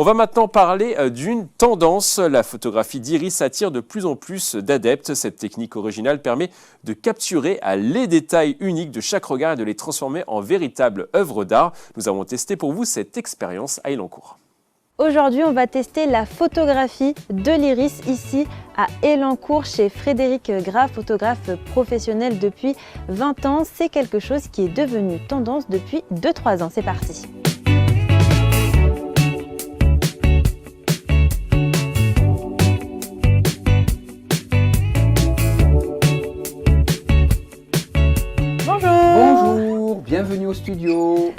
On va maintenant parler d'une tendance. La photographie d'iris attire de plus en plus d'adeptes. Cette technique originale permet de capturer les détails uniques de chaque regard et de les transformer en véritables œuvres d'art. Nous avons testé pour vous cette expérience à Elancourt. Aujourd'hui, on va tester la photographie de l'iris ici à Elancourt chez Frédéric Gras, photographe professionnel depuis 20 ans. C'est quelque chose qui est devenu tendance depuis 2-3 ans. C'est parti. Bonjour. Bonjour, bienvenue au studio.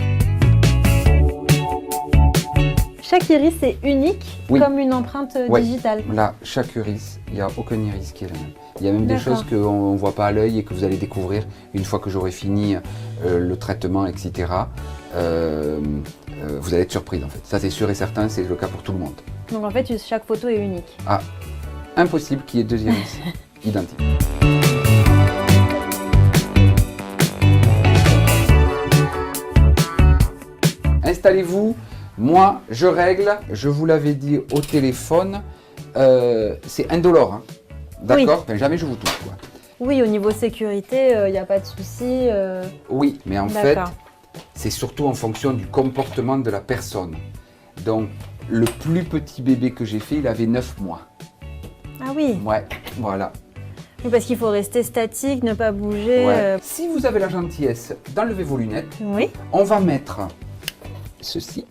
Chaque iris est unique, Oui. comme une empreinte digitale. Là, chaque iris, il n'y a aucun iris qui est le même. Il y a même des choses qu'on ne voit pas à l'œil et que vous allez découvrir une fois que j'aurai fini le traitement, etc. Vous allez être surprise en fait. Ça c'est sûr et certain, c'est le cas pour tout le monde. Donc en fait, chaque photo est unique. Ah, impossible qu'il y ait deux iris identiques. Installez-vous. Moi, je règle, je vous l'avais dit au téléphone, c'est indolore, hein. D'accord, Oui. Enfin, jamais je vous touche, quoi. Oui, au niveau sécurité, il n'y a pas de souci. Oui, mais en fait, c'est surtout en fonction du comportement de la personne. Donc, le plus petit bébé que j'ai fait, il avait 9 mois. Ah oui. Ouais, voilà. Oui, parce qu'il faut rester statique, ne pas bouger. Ouais. Si vous avez la gentillesse d'enlever vos lunettes, Oui. on va mettre ceci.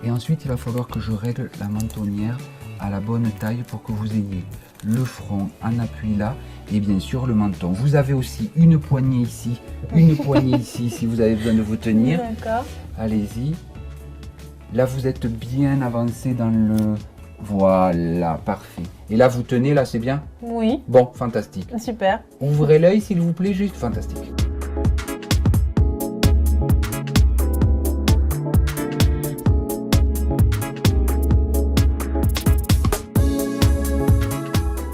Et ensuite, il va falloir que je règle la mentonnière à la bonne taille pour que vous ayez le front en appui là et bien sûr le menton. Vous avez aussi une poignée ici, une poignée ici si vous avez besoin de vous tenir. D'accord. Allez-y. Là, vous êtes bien avancé dans le... Voilà, parfait. Et là, vous tenez, là, c'est bien? Oui. Bon, fantastique. Super. Ouvrez l'œil, s'il vous plaît, juste fantastique.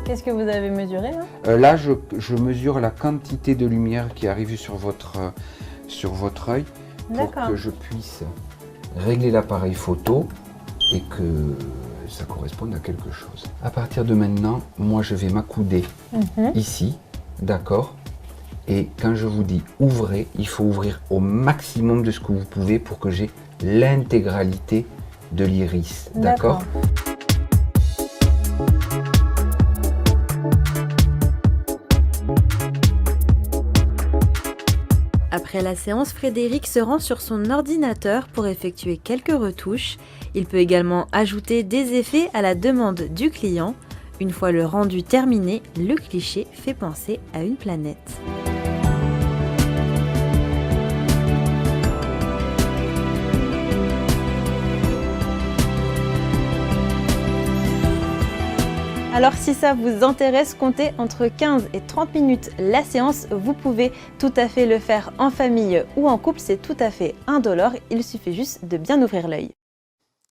Qu'est-ce que vous avez mesuré là? Là, je mesure la quantité de lumière qui arrive sur votre œil pour que je puisse régler l'appareil photo et que ça corresponde à quelque chose. À partir de maintenant, moi, je vais m'accouder ici, d'accord? Et quand je vous dis ouvrez, il faut ouvrir au maximum de ce que vous pouvez pour que j'ai l'intégralité de l'iris, d'accord? Après la séance, Frédéric se rend sur son ordinateur pour effectuer quelques retouches. Il peut également ajouter des effets à la demande du client. Une fois le rendu terminé, le cliché fait penser à une planète. Alors si ça vous intéresse, comptez entre 15 et 30 minutes la séance. Vous pouvez tout à fait le faire en famille ou en couple, c'est tout à fait indolore. Il suffit juste de bien ouvrir l'œil.